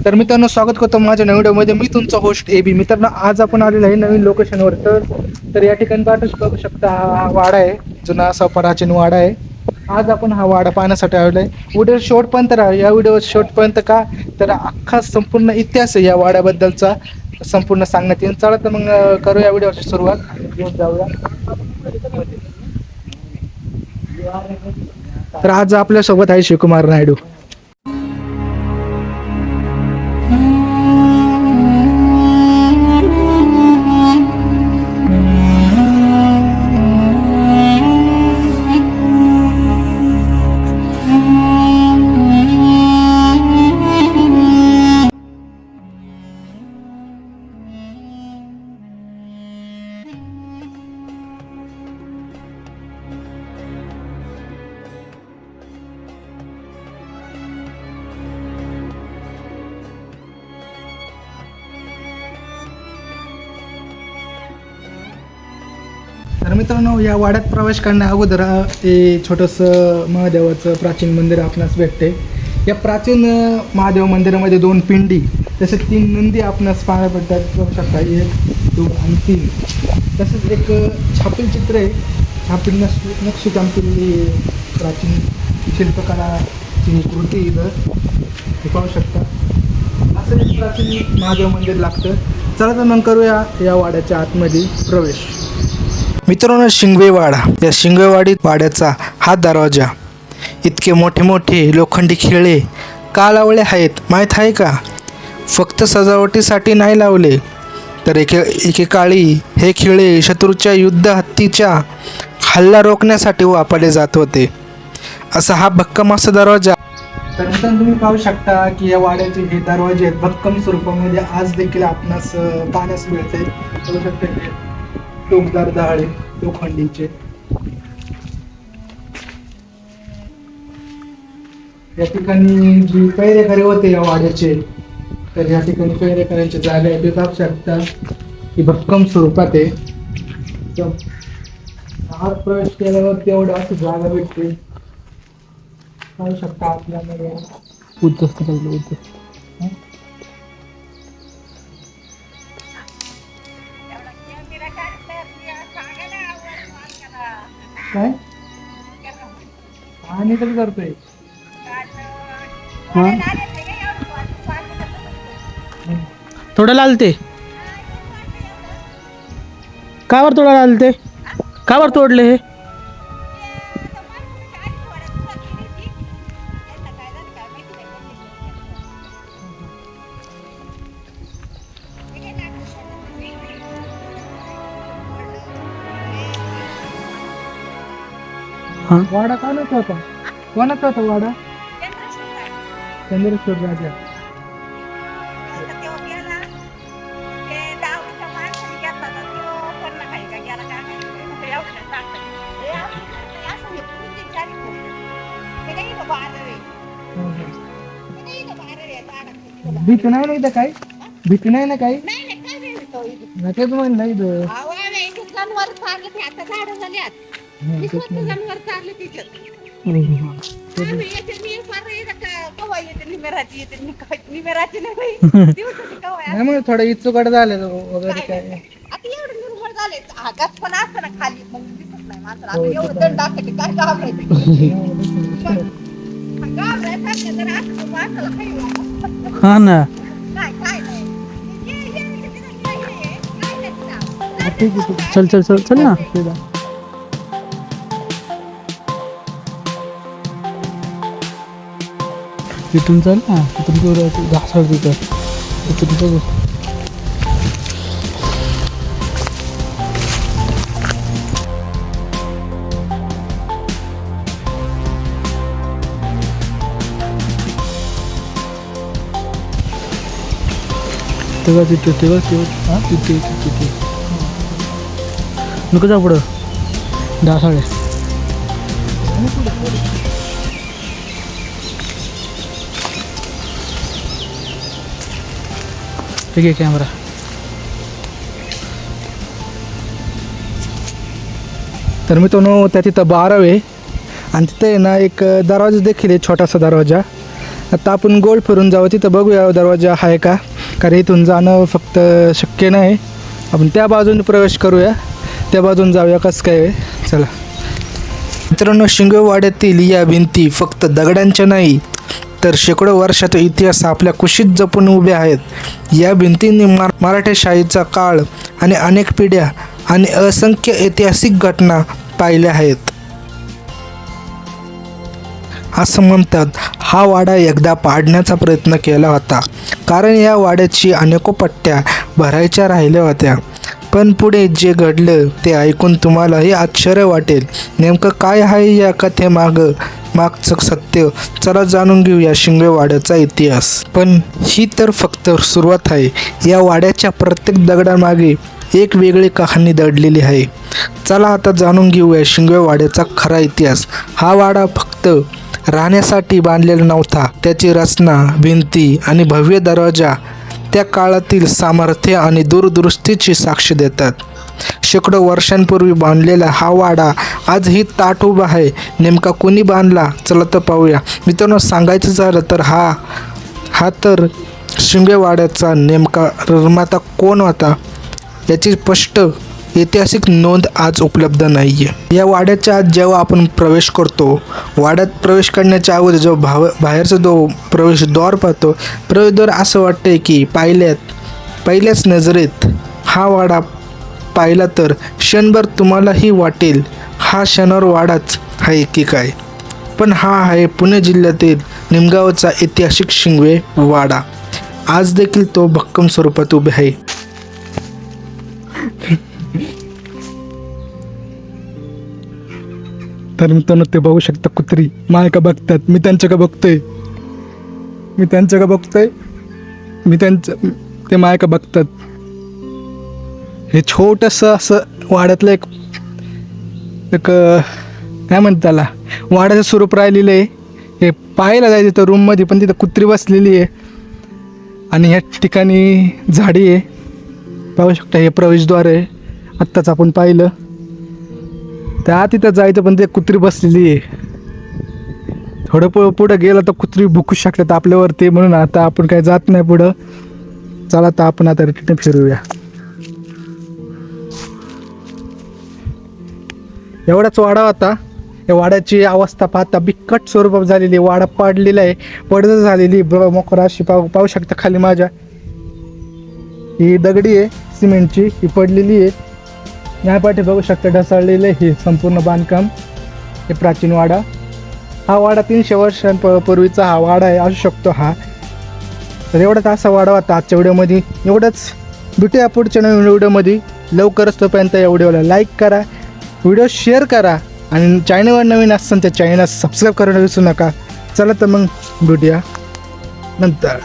तर मित्रांनो, स्वागत करतो माझ्या नवीन व्हिडिओमध्ये. मी तुमचा होस्ट AB. मित्रांनो, आज आपण आलेलो आहे नवीन लोकेशनवर. तर या ठिकाणी बघू शकता, हा वाडा आहे, जुना असा प्राचीन वाडा आहे. आज आपण हा वाडा पाहण्यासाठी आलेलो आहे. व्हिडिओ शेवटपर्यंत राहा. या व्हिडिओ शेवटपर्यंत का, तर अख्खा संपूर्ण इतिहास आहे या वाड्याबद्दलचा संपूर्ण सांगण्यात येईल. चला तर मग करूया व्हिडिओची सुरुवात आणि घेऊन जाऊया. तर आज आपल्यासोबत आहे शिवकुमार नायडू. तर मित्रांनो, या वाड्यात प्रवेश करण्या अगोदर हे छोटंसं महादेवाचं प्राचीन मंदिर आपणास भेटते. या प्राचीन महादेव मंदिरामध्ये 2 पिंडी तसेच 3 नंदी आपणास पाहायला भेटतात. बघू शकता, 1, 2 आणि 3. तसेच एक छापील चित्र आहे. छापील नक्षी कामकेलेली प्राचीन शिल्पकलाची कृती इथं हे पाहू शकता. असं एक प्राचीन महादेव मंदिर लागतं. चला तर मग करूया या वाड्याच्या आतमध्ये प्रवेश. मित्रांनो, शिंगवेवाडा, या शिंगवेवाडी वाड्याचा हा दरवाजा. इतके मोठे मोठे लोखंडी खिळे का लावले आहेत माहीत आहे का? फक्त सजावटीसाठी नाही लावले, तर एकेकाळी हे खिळे शत्रूच्या युद्ध हत्तीच्या हल्ला रोखण्यासाठी वापरले जात होते. असा हा भक्कम असा दरवाजा. तर मित्रांनो, तुम्ही पाहू शकता की या वाड्याचे हे दरवाजे आहेत भक्कम स्वरूपामध्ये आज देखील आपणास पाहण्यास मिळते. बघू शकता, टोकदार दहाडे लोखंडीचे. या ठिकाणी जी पैरेकरे होते या वाड्याचे, तर या ठिकाणी पैरेकरांची जागा आहे. ते पाहू शकता ही भक्कम स्वरूपात आहे. आत प्रवेश केल्यावर तेवढं अशी जागा भेटते. पाहू शकता आपल्याला उद्ध्वस्त काय आणि तर करतोय. थोडं लालते कावर थोडं लालते कावर तोडले हे. वाडा कोणाचा होता? कोणाचा होता वाडा? चंद्रेश्वर राजा. भीती नाही ना इथं काही? भीती नाही ना काही? तेच म्हणलं इथं. त्यामुळे थोडं इच्छुकट झाले वगैरे काय. आता एवढं निर्मळ झाले, आकाश पण असतं ना खाली, मग दिसत नाही माणसाला. आता एवढं दंड टाकायचे, काय घाबरायचं तर असं माणसाला काही वाटत. हा ना, काय काय नाही. ठीक आहे, चल चल चल चल ना. इथून चल ना, इथून घासळ तिथं बघू. तेव्हा हां तिथे नको जा पुढं. डासाळे ठीक आहे. कॅमेरा तर मित्रांनो, त्या तिथं 12 आहे आणि तिथे आहे ना एक दरवाजा देखील आहे, छोटासा दरवाजा. आता आपण गोल फिरून जाऊ, तिथं बघूया दरवाजा आहे का, कारण इथून जाणं फक्त शक्य नाही. आपण त्या बाजूने प्रवेश करूया, त्या बाजून जाऊया कसं काय आहे. चला मित्रांनो, शिंगवेवाड्यातील या भिंती फक्त दगडांच्या नाही तर शेकडो वर्षाचा इतिहास आपल्या कुशीत जपून उभ्या आहेत. या भिंतींनी मराठेशाहीचा काळ आणि अनेक पिढ्या आणि असंख्य ऐतिहासिक घटना पाहिल्या आहेत. असं म्हणतात, हा वाडा एकदा पाडण्याचा प्रयत्न केला होता, कारण या वाड्याची अनेको पट्ट्या भरायच्या राहिल्या होत्या. पण पुढे जे घडलं ते ऐकून तुम्हालाही आश्चर्य वाटेल. नेमकं काय आहे या मागचं सत्य? चला जाणून घेऊया शिंगवेवाड्याचा इतिहास. पण ही तर फक्त सुरुवात आहे. या वाड्याच्या प्रत्येक दगडामागे एक वेगळी कहाणी दडलेली आहे. चला आता जाणून घेऊया शिंगवेवाड्याचा खरा इतिहास. हा वाडा फक्त राहण्यासाठी बांधलेला नव्हता. त्याची रचना, भिंती आणि भव्य दरवाजा त्या काळातील सामर्थ्य आणि दूरदृष्टीची साक्ष देतात. शेकडो वर्षांपूर्वी बांधलेला हा वाडा आजही ताठ उभा आहे. नेमका कोणी बांधला? चला तर पाहूया. मित्रांनो, सांगायचं झालं तर हा तर शिंगवेवाड्याचा नेमका निर्माता कोण होता याची स्पष्ट ऐतिहासिक नोंद आज उपलब्ध नाही आहे. या वाड्याच्या आत जेव्हा आपण प्रवेश करतो, वाड्यात प्रवेश करण्याच्या अगोदर जेव्हा बाहेरचा प्रवेशद्वार पाहतो, प्रवेशद्वार असं वाटतंय की पहिल्याच नजरेत हा वाडा पाहिला तर क्षणभर तुम्हालाही वाटेल हा शनिवार वाडाच आहे की काय. पण हा आहे पुणे जिल्ह्यातील निमगावचा ऐतिहासिक शिंगवे वाडा. आज देखील तो भक्कम स्वरूपात उभे आहे. तर मित्रांनो, ते बघू शकता कुत्री माय का बघतात. मी त्यांच्या का बघतोय ते माय का बघतात. हे छोटंसं असं वाड्यातलं एक काय म्हणतात त्याला, वाड्याचं स्वरूप राहिलेलं आहे. हे पाहायला जायचं तर रूममध्ये, पण तिथं कुत्री बसलेली आहे आणि ह्या ठिकाणी झाडी आहे. पाहू शकता, हे प्रवेशद्वार आहे. आत्ताच आपण पाहिलं त्या तिथं जायचं, पण ते कुत्री बसलेली आहे. थोडं पुढं गेलं तर कुत्री भुकू शकतात आपल्यावरती, म्हणून आता आपण काय जात नाही पुढं. चला तर आपण आता रिटर्न फिरूया. एवढाच वाडा होता. या वाड्याची अवस्था पाहता बिकट स्वरूपात झालेली. वाडा पाडलेला आहे, पडझड झालेली. मोकळा अशी पाहू शकता खाली माझ्या. ही दगडी आहे सिमेंटची, ही पडलेली आहे. या पाठी बघू शकता ढसाळलेलं आहे हे संपूर्ण बांधकाम. हे प्राचीन वाडा. हा वाडा 300 वर्षांपूर्वीचा हा वाडा आहे असू शकतो हा. तर एवढाच असा वाडा होता आजच्या व्हिडिओमध्ये. एवढंच, भेटूया पुढच्या नवीन व्हिडिओमध्ये लवकरच. तोपर्यंत या व्हिडिओला लाईक करा, व्हिडिओ शेअर करा आणि चॅनलवर नवीन असताना त्या चॅनलला सबस्क्राईब करायला विसरू नका. चला तर मग भेटूया नंतर.